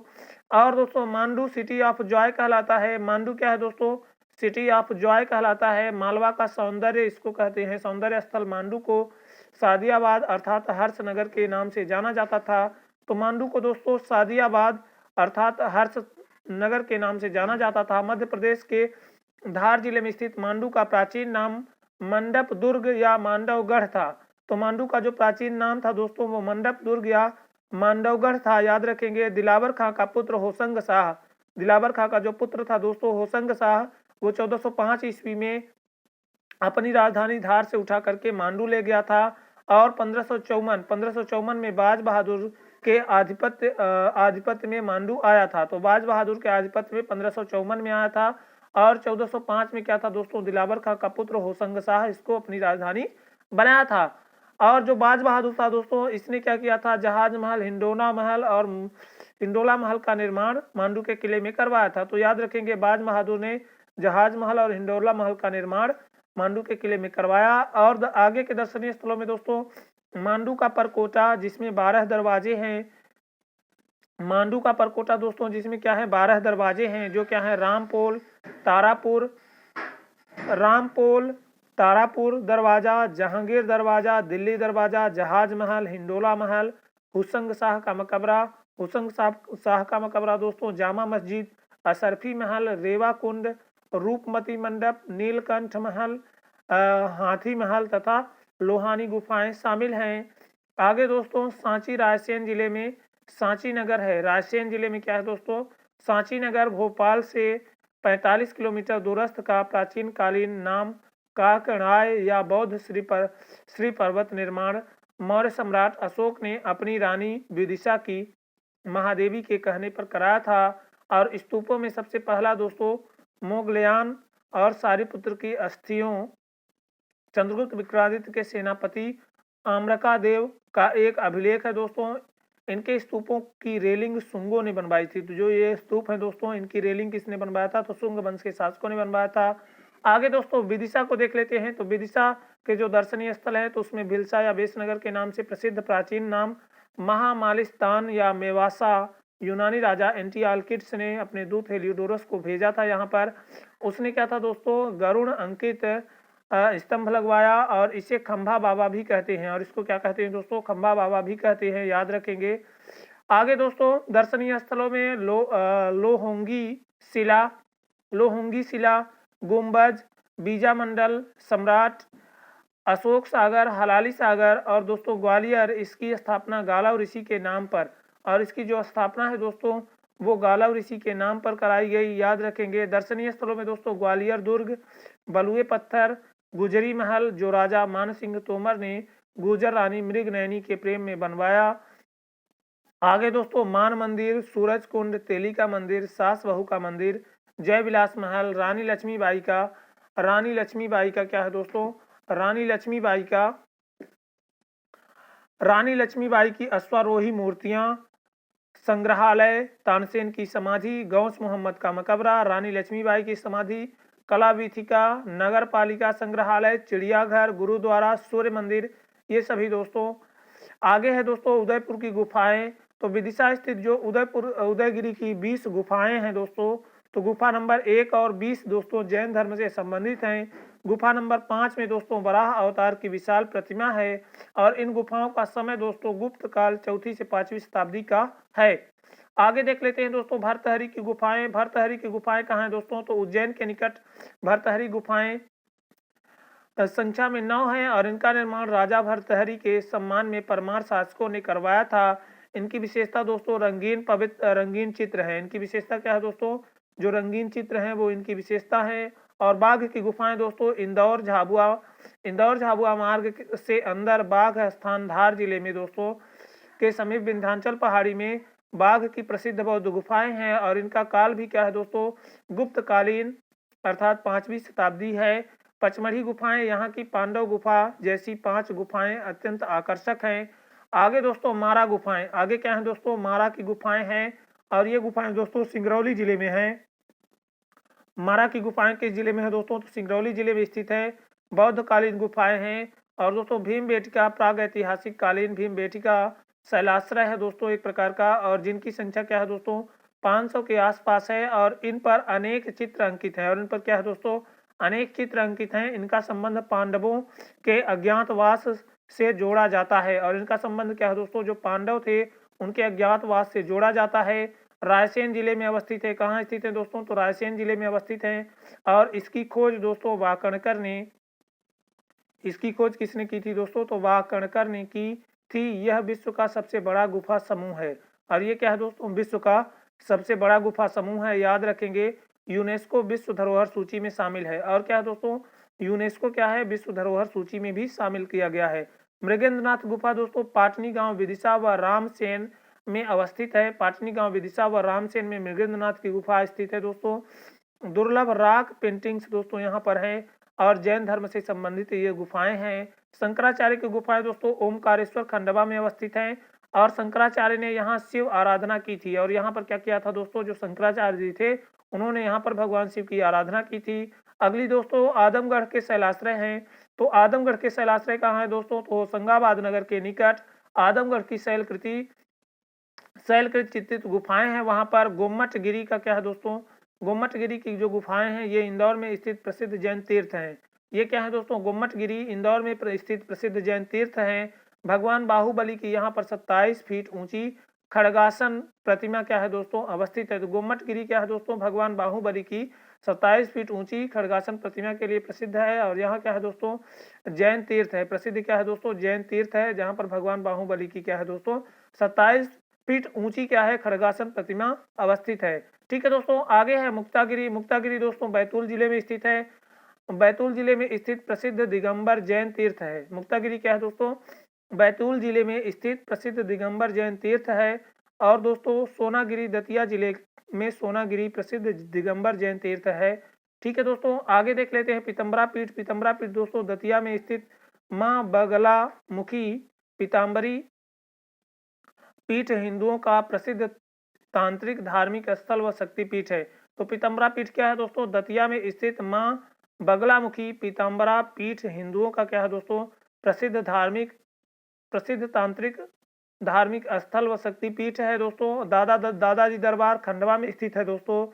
और दोस्तों मांडू सिटी ऑफ जॉय कहलाता है। मांडू क्या है दोस्तों? सिटी ऑफ जॉय कहलाता है। मालवा का सौंदर्य इसको कहते हैं। सौंदर्य स्थल मांडू को सादियाबाद अर्थात हर्षनगर के नाम से जाना जाता था। तो मांडू को दोस्तों सादियाबाद अर्थात हर्षनगर के नाम से जाना जाता था। मध्य प्रदेश के धार जिले में स्थित मांडू का प्राचीन नाम मंडप दुर्ग या मांडवगढ़ था। तो मांडू का जो प्राचीन नाम था दोस्तों वो मंडप दुर्ग या मांडवगढ़ था, याद रखेंगे। दिलावर खां का पुत्र होशंग शाह, दिलावर खां का जो पुत्र था दोस्तों होशंग शाह, वो 1405 ईस्वी में अपनी राजधानी धार से उठा करके मांडू ले गया था। और 1554 में बाज बहादुर के आधिपत्य में मांडू आया था। तो बाज बहादुर के आधिपत्य में 1554 में आया था। और 1405 में क्या था दोस्तों? दिलावर खां का पुत्र होशंग शाह इसको अपनी राजधानी बनाया था। और जो बाज बहादुर था दोस्तों, इसने क्या किया था? जहाज महल, हिंडोला महल का निर्माण मांडू के किले में करवाया था। तो याद रखेंगे बाज बहादुर ने जहाज महल और हिंडोला महल का निर्माण मांडू के किले में करवाया। और आगे के दर्शनीय स्थलों में दोस्तों मांडू का परकोटा जिसमें 12 दरवाजे हैं। मांडू का परकोटा दोस्तों जिसमें क्या है? 12 दरवाजे हैं, जो क्या है? रामपोल, तारापुर दरवाजा, जहांगीर दरवाजा, दिल्ली दरवाजा, जहाज महल, हिंडोला महल, हुसंग शाह का मकबरा दोस्तों, जामा मस्जिद, अशरफी महल, रेवा कुंड, रूपमती मंडप, नीलकंठ महल, हाथी महल तथा लोहानी गुफाएं शामिल हैं। आगे दोस्तों सांची रायसेन जिले में सांची नगर है। रायसेन जिले में क्या है दोस्तों? सांची नगर भोपाल से 45 किलोमीटर दूरस्थ का प्राचीन कालीन नाम काकणाय या बौद्ध श्री पर्वत निर्माण मौर्य सम्राट अशोक ने अपनी रानी विदिशा की महादेवी के कहने पर कराया था। और स्तूपों में सबसे पहला दोस्तों मोगलयान और सारिपुत्र की अस्थियों चंद्रगुप्त विक्रमादित्य के सेनापति आम्रका देव का एक अभिलेख है दोस्तों। इनके स्तूपों की रेलिंग शुंगों ने बनवाई थी। तो जो ये स्तूप है दोस्तों, इनकी रेलिंग किसने बनवाया था? तो शुंग वंश के शासकों ने बनवाया था। आगे दोस्तों विदिशा को देख लेते हैं। तो विदिशा के जो दर्शनीय स्थल है तो उसमें भिलसा या बेसनगर के नाम से प्रसिद्ध प्राचीन नाम महामालिस्तान या मेवासा यूनानी राजा एंटियालकिड्स ने अपने दूत हेलियोडोरस को भेजा था यहाँ पर। उसने क्या था दोस्तों? गरुड़ अंकित स्तंभ लगवाया और इसे खंभा बाबा भी कहते हैं। और इसको क्या कहते हैं दोस्तों? खंभा बाबा भी कहते हैं, याद रखेंगे। आगे दोस्तों दर्शनीय स्थलों में लोहोंगी शिला, गुम्बज, बीजा मंडल, सम्राट, अशोक सागर, हलाली सागर और दोस्तों ग्वालियर, इसकी स्थापना गालव ऋषि के नाम पर, और इसकी जो स्थापना है दोस्तों वो गालव ऋषि के नाम पर कराई गई, याद रखेंगे। दर्शनीय स्थलों में दोस्तों ग्वालियर दुर्ग, बलुए पत्थर, गुजरी महल जो राजा मान सिंह तोमर ने गुजर रानी मृगनयनी के प्रेम में बनवाया। आगे दोस्तों मान मंदिर, सूरज कुंड, तेली का मंदिर, सास बहू का मंदिर, जय विलास महल, रानी लक्ष्मीबाई का क्या है दोस्तों? रानी लक्ष्मीबाई की अश्वारोही मूर्तियां, संग्रहालय, तानसेन की समाधि, गौस मोहम्मद का मकबरा, रानी लक्ष्मीबाई की समाधि, कला वीथिका, नगर पालिका संग्रहालय, चिड़ियाघर, गुरुद्वारा, सूर्य मंदिर, ये सभी दोस्तों। आगे है दोस्तों उदयपुर की गुफाएं। तो विदिशा स्थित जो उदयगिरी की 20 गुफाएं हैं दोस्तों, तो गुफा नंबर 1 और 20 दोस्तों जैन धर्म से संबंधित हैं। गुफा नंबर 5 में दोस्तों वराह अवतार की विशाल प्रतिमा है। और इन गुफाओं का समय दोस्तों गुप्त काल 4वीं से 5वीं शताब्दी का है। आगे देख लेते हैं दोस्तों भर्तहरि की गुफाएं। भर्तहरि की गुफाएं कहाँ हैं दोस्तों? तो उज्जैन के निकट भर्तहरि गुफाएं संख्या में 9 है और इनका निर्माण राजा भर्तहरि के सम्मान में परमार शासकों ने करवाया था। इनकी विशेषता दोस्तों रंगीन चित्र है। इनकी विशेषता क्या है दोस्तों? जो रंगीन चित्र हैं वो इनकी विशेषता है। और बाघ की गुफाएं दोस्तों इंदौर झाबुआ मार्ग से अंदर बाघ स्थान धार जिले में दोस्तों के समीप विंध्याचल पहाड़ी में बाघ की प्रसिद्ध बौद्ध गुफाएं हैं। और इनका काल भी क्या है दोस्तों? गुप्त कालीन अर्थात 5वीं शताब्दी है। पचमढ़ी गुफाएं, यहाँ की पांडव गुफा जैसी 5 गुफाएं अत्यंत आकर्षक हैं। आगे दोस्तों मारा गुफाएं। आगे क्या है दोस्तों? मारा की गुफाएं हैं और ये गुफाएं दोस्तों सिंगरौली जिले में हैं। मारा की गुफाएं किस जिले में है दोस्तों? तो सिंगरौली जिले में स्थित है। बौद्ध कालीन गुफाएं हैं। और दोस्तों भीम बेटिका प्राग ऐतिहासिक कालीन भीम बेटिका शैलाश्रय है दोस्तों एक प्रकार का, और जिनकी संख्या क्या है दोस्तों 500 के आसपास है, और इन पर अनेक चित्र अंकित हैं, और इन पर क्या है दोस्तों अनेक चित्र अंकित हैं। इनका संबंध पांडवों के अज्ञातवास से जोड़ा जाता है, और इनका संबंध क्या है दोस्तों जो पांडव थे उनके अज्ञातवास से जोड़ा जाता है। रायसेन जिले में अवस्थित है। कहाँ स्थित है दोस्तों, तो रायसेन जिले में अवस्थित है। और इसकी खोज दोस्तों वाकणकर ने, इसकी खोज किसने की थी दोस्तों, तो वाकणकर ने की थी। यह विश्व का सबसे बड़ा गुफा समूह है, और ये क्या है दोस्तों विश्व का सबसे बड़ा गुफा समूह है, याद रखेंगे। यूनेस्को विश्व धरोहर सूची में शामिल है, और क्या है दोस्तों यूनेस्को क्या है विश्व धरोहर सूची में भी शामिल किया गया है। मृगेंद्रनाथ गुफा दोस्तों पाटनी गांव विदिशा व रामसेन में अवस्थित है। पाटनी गांव विदिशा व रामसेन में मृगेंद्रनाथ की गुफा स्थित है दोस्तों। दुर्लभ रॉक पेंटिंग्स दोस्तों यहाँ पर है, और जैन धर्म से संबंधित ये गुफाएं हैं। शंकराचार्य की गुफाएं दोस्तों ओमकारेश्वर खंडवा में अवस्थित हैं, और शंकराचार्य ने यहाँ शिव आराधना की थी। और यहाँ पर क्या किया था दोस्तों जो शंकराचार्य जी थे उन्होंने यहाँ पर भगवान शिव की आराधना की थी। अगली दोस्तों आदमगढ़ के शैलाश्रय हैं। तो आदमगढ़ के शैलाश्रय कहाँ है दोस्तों, तो होशंगाबाद नगर के निकट आदमगढ़ की शैलकृत चित्रित गुफाएं हैं। वहां पर गोमटगिरी का क्या है दोस्तों, गोमटगिरी की जो गुफाएं हैं ये इंदौर में स्थित प्रसिद्ध जैन तीर्थ हैं। ये क्या है दोस्तों गोमटगिरी इंदौर में स्थित प्रसिद्ध जैन तीर्थ हैं। भगवान बाहुबली की यहाँ पर 27 फीट ऊंची खड़गासन प्रतिमा क्या है दोस्तों अवस्थित है। तो गोमटगिरी क्या है दोस्तों भगवान बाहुबली की 27 फीट ऊंची खड़गासन प्रतिमा के लिए प्रसिद्ध है, और यहाँ क्या है दोस्तों जैन तीर्थ है। प्रसिद्ध क्या है दोस्तों जैन तीर्थ है, जहाँ पर भगवान बाहुबली की क्या है दोस्तों 27 फीट ऊंची क्या है खड़गासन प्रतिमा अवस्थित है। ठीक है दोस्तों, आगे है मुक्तागिरी। मुक्तागिरी दोस्तों बैतूल जिले में स्थित है। बैतूल जिले में स्थित प्रसिद्ध दिगंबर जैन तीर्थ है। मुक्तागिरी क्या है दोस्तों बैतूल जिले में स्थित प्रसिद्ध दिगंबर जैन तीर्थ है। और दोस्तों सोनागिरी दतिया जिले में सोनागिरी प्रसिद्ध दिगंबर जैन तीर्थ है। ठीक है दोस्तों, आगे देख लेते हैं पीतम्बरा पीठ। पीतम्बरा पीठ दोस्तों दतिया में स्थित माँ बगला मुखी पीताम्बरी पीठ हिंदुओं का प्रसिद्ध तांत्रिक धार्मिक स्थल व शक्तिपीठ है। तो पीतम्बरा पीठ क्या है दोस्तों दतिया में स्थित माँ बगलामुखी पीताम्बरा पीठ हिंदुओं का क्या है दोस्तों प्रसिद्ध तांत्रिक धार्मिक स्थल व शक्तिपीठ है दोस्तों। दादाजी दरबार खंडवा में स्थित है दोस्तों।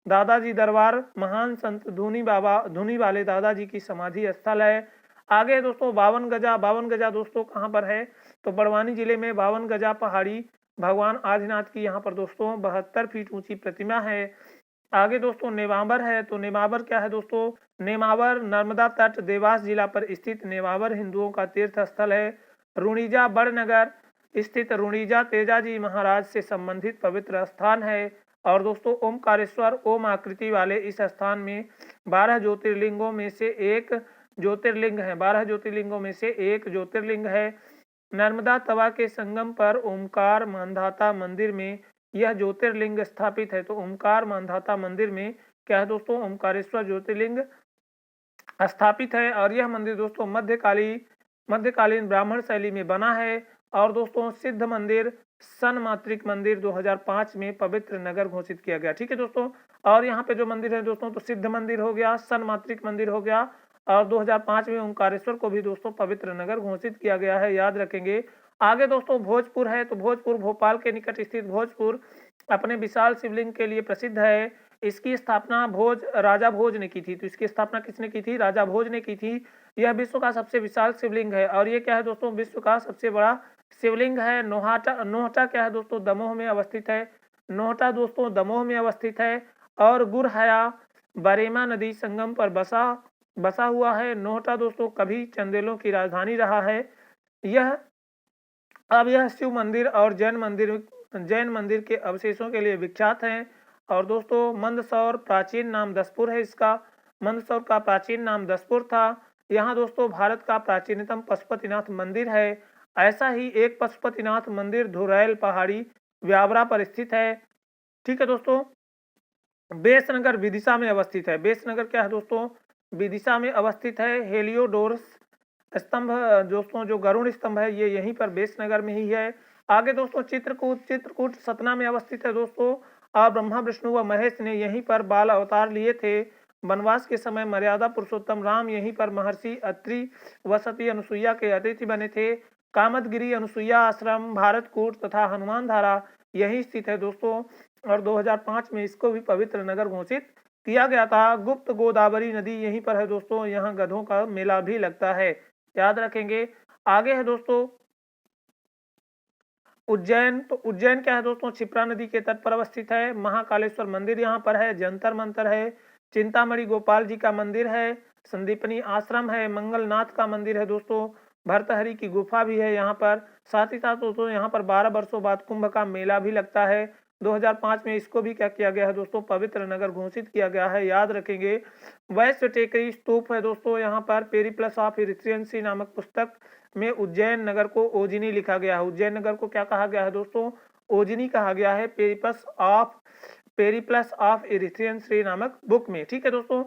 दादाजी दरबार महान संत धुनी वाले दादाजी की समाधि स्थल है। आगे है दोस्तों बावन गजा दोस्तों कहाँ पर है, तो बड़वानी जिले में बावन गजा पहाड़ी भगवान आदिनाथ की यहाँ पर दोस्तों 72 फीट ऊंची प्रतिमा है। आगे दोस्तों नेमावर है। तो नेमावर क्या है दोस्तों, नेमावर नर्मदा तट देवास जिला पर स्थित नेमावर हिंदुओं का तीर्थ स्थल है। रुणीजा बड़नगर स्थित रुणीजा तेजाजी महाराज से संबंधित पवित्र स्थान है। और दोस्तों ओमकारेश्वर ओम आकृति वाले इस स्थान में 12 ज्योतिर्लिंगों में से एक ज्योतिर्लिंग है। 12 ज्योतिर्लिंगों में से एक ज्योतिर्लिंग है। नर्मदा तवा के संगम पर ओमकार मानधाता मंदिर में यह ज्योतिर्लिंग स्थापित है। तो ओमकार मानधाता मंदिर में क्या है दोस्तों ओमकारेश्वर ज्योतिर्लिंग स्थापित है। और यह मंदिर दोस्तों मध्यकालीन ब्राह्मण शैली में बना है। और दोस्तों सिद्ध मंदिर सन्मात्रिक मंदिर 2005 में पवित्र नगर घोषित किया गया। ठीक है दोस्तों, और यहाँ पे जो मंदिर है दोस्तों तो सिद्ध मंदिर हो गया, सन्मात्रिक मंदिर हो गया, और 2005 में ओंकारेश्वर को भी दोस्तों पवित्र नगर घोषित किया गया है, याद रखेंगे। आगे दोस्तों भोजपुर है। तो भोजपुर भोपाल के निकट स्थित भोजपुर अपने विशाल शिवलिंग के लिए प्रसिद्ध है। इसकी स्थापना राजा भोज ने की थी। तो इसकी स्थापना किसने की थी, राजा भोज ने की थी। यह विश्व का सबसे विशाल शिवलिंग है। और ये क्या है दोस्तों विश्व का सबसे बड़ा शिवलिंग है। नोहटा क्या है दोस्तों दमोह में अवस्थित है। नोहटा दोस्तों दमोह में अवस्थित है। और गुरहया बरेमा नदी संगम पर बसा हुआ है। नोहटा दोस्तों कभी चंदेलों की राजधानी रहा है। यह शिव मंदिर और जैन मंदिर के अवशेषों के लिए विख्यात है। और दोस्तों मंदसौर प्राचीन नाम दसपुर है। इसका मंदसौर का प्राचीन नाम दसपुर था। यहाँ दोस्तों भारत का प्राचीनतम पशुपतिनाथ मंदिर है। ऐसा ही एक पशुपतिनाथ मंदिर धुरैल पहाड़ी व्यावरा पर स्थित है। ठीक है दोस्तों, बेसनगर विदिशा में अवस्थित है। बेसनगर क्या है दोस्तों विदिशा में अवस्थित है। हेलियोडोरस स्तंभ दोस्तों जो गरुड़ स्तंभ है ये यहीं पर बेसनगर में ही है। आगे दोस्तों चित्रकूट सतना में अवस्थित है दोस्तों। और ब्रह्मा विष्णु व महेश ने यहीं पर बाल अवतार लिए थे। वनवास के समय मर्यादा पुरुषोत्तम राम यहीं पर महर्षि अत्रि व सती अनुसुईया के अतिथि बने थे। कामतगिरी, अनुसुईया आश्रम, भारतकूट तथा हनुमान धारा यही स्थित है दोस्तों। और 2005 में इसको भी पवित्र नगर घोषित किया गया था। गुप्त गोदावरी नदी यहीं पर है दोस्तों, यहाँ गधों का मेला भी लगता है, याद रखेंगे। आगे है दोस्तों उज्जैन। तो उज्जैन क्या है दोस्तों, क्षिप्रा नदी के तट पर अवस्थित है। महाकालेश्वर मंदिर यहाँ पर है, जंतर मंतर है, चिंतामणि गोपाल जी का मंदिर है, संदीपनी आश्रम है, मंगलनाथ का मंदिर है दोस्तों, भर्तहरि की गुफा भी है यहाँ पर। साथ ही साथ दोस्तों यहाँ पर 12 वर्षों बाद कुंभ का मेला भी लगता है। 2005 में इसको भी क्या किया गया है दोस्तों, पवित्र नगर घोषित किया गया है, याद रखेंगे। वैश्य टेकरी स्तूप है दोस्तों यहाँ पर। पेरिप्लस ऑफ इरिथ्रियंसी नामक पुस्तक में उज्जैन नगर को ओजिनी लिखा गया है। उज्जैन नगर को क्या कहा गया है दोस्तों, ओजिनी कहा गया है पेरिप्लस ऑफ इरिथ्रियंसी नामक बुक में। ठीक है दोस्तों,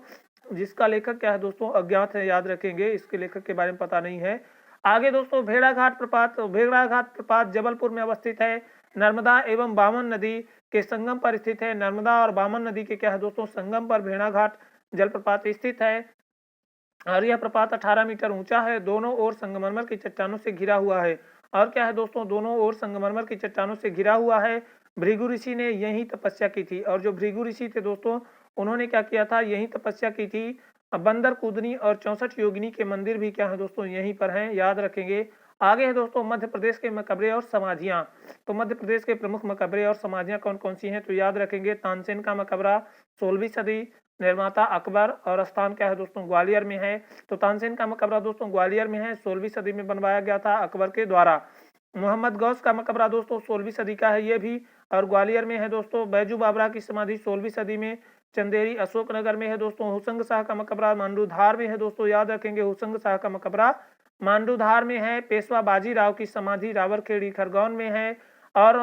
जिसका लेखक क्या है दोस्तों, अज्ञात है, याद रखेंगे, इसके लेखक के बारे में पता नहीं है। आगे दोस्तों भेड़ाघाट प्रपात। भेड़ाघाट प्रपात जबलपुर में अवस्थित है, नर्मदा एवं बामन नदी के संगम पर स्थित है। नर्मदा और बामन नदी के क्या है दोस्तों, संगम पर भेड़ाघाट जलप्रपात स्थित है और यह प्रपात 18 मीटर ऊंचा है। दोनों ओर संगमरमर की चट्टानों से घिरा हुआ है। और क्या है दोस्तों, दोनों ओर संगमरमर की चट्टानों से घिरा हुआ है। भृगु ऋषि ने यही तपस्या की थी, और जो भृगु ऋषि थे दोस्तों, उन्होंने क्या किया था, यही तपस्या की थी। बंदर कूदनी और 64 योगिनी के मंदिर भी क्या है दोस्तों, यहीं पर हैं, याद रखेंगे। आगे है दोस्तों मध्य प्रदेश के मकबरे और समाधियां। तो मध्य प्रदेश के प्रमुख मकबरे और समाधियां कौन कौन सी हैं, तो याद रखेंगे तानसेन का मकबरा 16वीं सदी, निर्माता अकबर, और स्थान क्या है दोस्तों, ग्वालियर में है। तो तानसेन का मकबरा दोस्तों ग्वालियर में है, 16वीं सदी में बनवाया गया था अकबर के द्वारा। मोहम्मद गौस का मकबरा दोस्तों 16वीं सदी का है ये भी, और ग्वालियर में है दोस्तों। बैजू बाबरा की समाधि 16वीं सदी में चंदेरी अशोकनगर में है दोस्तों। हुसंग शाह का मकबरा मांडूधार में है दोस्तों, याद रखेंगे, हुसंग शाह का मकबरा मांडूधार में है। पेशवा बाजीराव की समाधि रावरखेड़ी खरगोन में है। और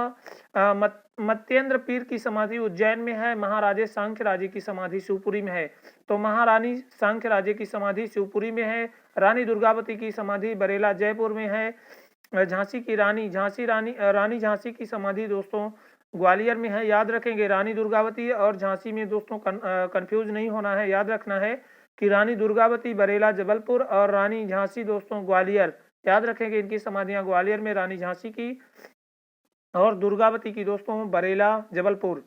मत्येंद्र पीर की समाधि उज्जैन में है। महाराजे सांख्य राजे की समाधि शिवपुरी में है। तो महारानी सांख्य राजे की समाधि शिवपुरी में है। रानी दुर्गावती की समाधि बरेला जयपुर में है। झांसी की रानी झांसी की समाधि दोस्तों ग्वालियर में है, याद रखेंगे। रानी दुर्गावती और झांसी में दोस्तों कंफ्यूज नहीं होना है, याद रखना है कि रानी दुर्गावती बरेला जबलपुर और रानी झांसी दोस्तों ग्वालियर, याद रखेंगे। इनकी समाधियां ग्वालियर में रानी झांसी की और दुर्गावती की दोस्तों बरेला जबलपुर।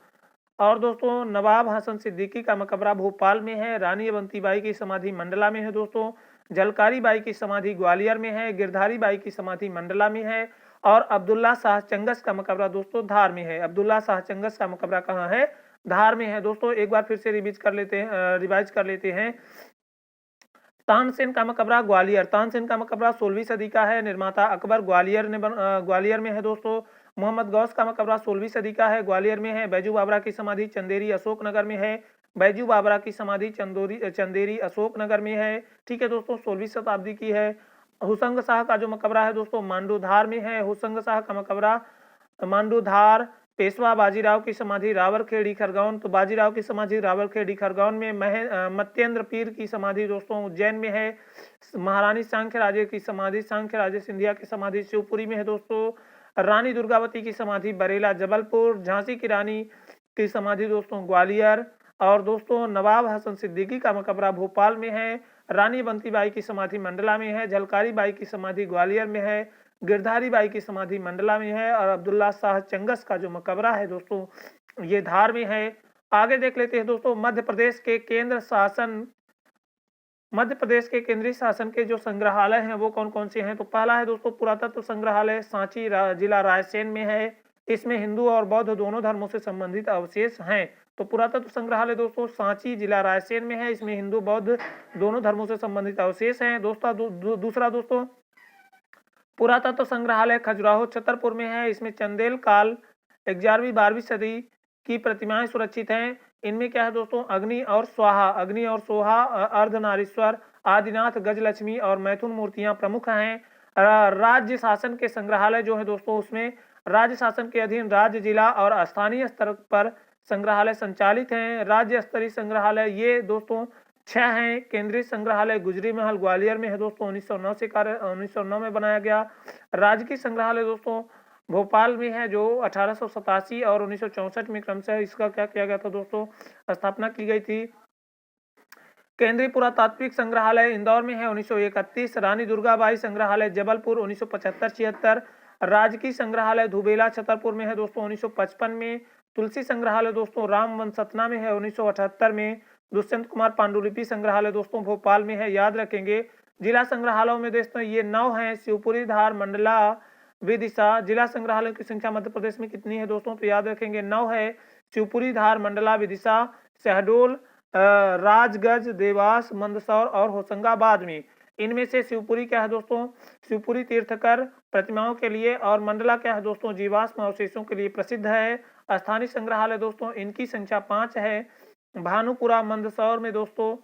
और दोस्तों नवाब हसन सिद्दीकी का मकबरा भोपाल में है। रानी अवंतीबाई की समाधि मंडला में है दोस्तों। जलकारी बाई की समाधि ग्वालियर में है। गिरधारी बाई की समाधि मंडला में है। और अब्दुल्ला शाह चंगस का मकबरा दोस्तों धार में है। अब्दुल्ला शाह चंगस का मकबरा कहाँ है, धार में है दोस्तों। एक बार फिर से रिवाइज कर लेते हैं। तानसेन का मकबरा ग्वालियर, तानसेन का मकबरा 16वीं सदी का है, निर्माता अकबर, ग्वालियर में है दोस्तों। मोहम्मद गौस का मकबरा 16वीं सदी का है, ग्वालियर में है। बैजू बाबरा की समाधि चंदेरी अशोकनगर में है। बैजू बाबरा की समाधि चंदेरी अशोकनगर में है। ठीक है दोस्तों, 16वीं शताब्दी की है। हुसंग शाह का जो मकबरा है दोस्तों मांडूधार में है। हुसंग शाह का मकबरा मांडूधार। पेशवा बाजीराव की समाधि रावरखेड़ी खरगोन, तो बाजीराव की समाधि रावरखेड़ी खरगोन में। मत्येंद्र पीर की समाधि दोस्तों उज्जैन में है। महारानी सांख्य राजे की समाधि सांख्य राजे सिंधिया की समाधि शिवपुरी में है दोस्तों। रानी दुर्गावती की समाधि बरेला जबलपुर। झांसी की रानी की समाधि दोस्तों ग्वालियर। और दोस्तों नवाब हसन सिद्दीकी का मकबरा भोपाल में है। रानी बंतीबाई की समाधि मंडला में है। झलकारी बाई की समाधि ग्वालियर में है। गिरधारी बाई की समाधि मंडला में है। और अब्दुल्ला शाह चंगस का जो मकबरा है दोस्तों ये धार में है। आगे देख लेते हैं दोस्तों मध्य प्रदेश के केंद्रीय शासन के जो संग्रहालय हैं वो कौन कौन से हैं। तो पहला है दोस्तों पुरातत्व संग्रहालय सांची जिला रायसेन में है। इसमें हिंदू और बौद्ध दोनों धर्मों से संबंधित अवशेष हैं। तो पुरातत्व संग्रहालय दोस्तों सांची जिला रायसेन में है। इसमें हिंदू बौद्ध दोनों धर्मों से संबंधित अवशेष हैं। दूसरा दोस्तों पुरातत्व संग्रहालय खजुराहो छतरपुर में है। इसमें चंदेल काल 11वीं 12वीं सदी की प्रतिमाएं सुरक्षित हैं। इनमें क्या है दोस्तों अग्नि और सोहा, अर्धनारीश्वर, आदिनाथ, गजलक्ष्मी और मैथुन मूर्तियां प्रमुख हैं। राज्य शासन के संग्रहालय जो है दोस्तों उसमें राज्य शासन के अधीन राज्य, जिला और स्थानीय स्तर पर संग्रहालय संचालित हैं। राज्य स्तरीय संग्रहालय ये दोस्तों 6 हैं। केंद्रीय संग्रहालय गुजरी महल ग्वालियर में है दोस्तों, 1909 में बनाया गया। राजकीय संग्रहालय दोस्तों भोपाल में है जो 1887 और 1964 में क्रमशः इसका क्या किया गया था दोस्तों, स्थापना की गई थी। केंद्रीय पुरातात्विक संग्रहालय इंदौर में है 1931, रानी दुर्गाबाई संग्रहालय जबलपुर 1975-76, राजकीय संग्रहालय धुबेला छतरपुर में है दोस्तों 1955 में, तुलसी संग्रहालय दोस्तों रामवन सतना में है 1978 में, दुष्यंत कुमार पांडुलिपि संग्रहालय दोस्तों भोपाल में है, याद रखेंगे। जिला संग्रहालयों में दोस्तों ये 9 हैं, शिवपुरी, धार, मंडला, विदिशा। जिला संग्रहालयों की संख्या मध्य प्रदेश में कितनी है दोस्तों, तो याद रखेंगे 9 है, शिवपुरी, धार, मंडला, विदिशा, शहडोल, राजगंज, देवास, मंदसौर और होशंगाबाद में। इनमें से शिवपुरी क्या है दोस्तों, शिवपुरी तीर्थकर प्रतिमाओं के लिए, और मंडला क्या है दोस्तों, जीवाश्म अवशेषों के लिए प्रसिद्ध है। स्थानीय संग्रहालय दोस्तों इनकी संख्या 5 है, भानुपुरा मंदसौर में दोस्तों,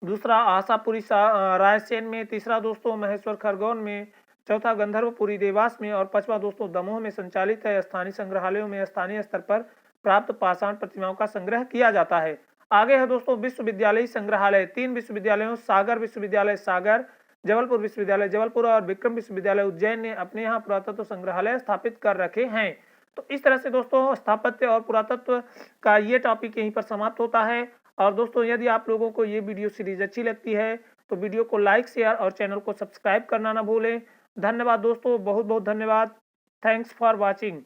दूसरा आशापुरी रायसेन में, तीसरा दोस्तों महेश्वर खरगोन में, चौथा गंधर्वपुरी देवास में और पांचवा दोस्तों दमोह में संचालित है। स्थानीय संग्रहालयों में स्थानीय स्तर पर प्राप्त पाषाण प्रतिमाओं का संग्रह किया जाता है। आगे है दोस्तों विश्वविद्यालय संग्रहालय। 3 विश्वविद्यालयों सागर विश्वविद्यालय सागर, जबलपुर विश्वविद्यालय जबलपुर और विक्रम विश्वविद्यालय उज्जैन ने अपने यहाँ पुरातत्व संग्रहालय स्थापित कर रखे हैं। तो इस तरह से दोस्तों स्थापत्य और पुरातत्व का ये टॉपिक यहीं पर समाप्त होता है। और दोस्तों यदि आप लोगों को ये वीडियो सीरीज अच्छी लगती है तो वीडियो को लाइक, शेयर और चैनल को सब्सक्राइब करना ना भूलें। धन्यवाद दोस्तों, बहुत बहुत धन्यवाद। Thanks for watching.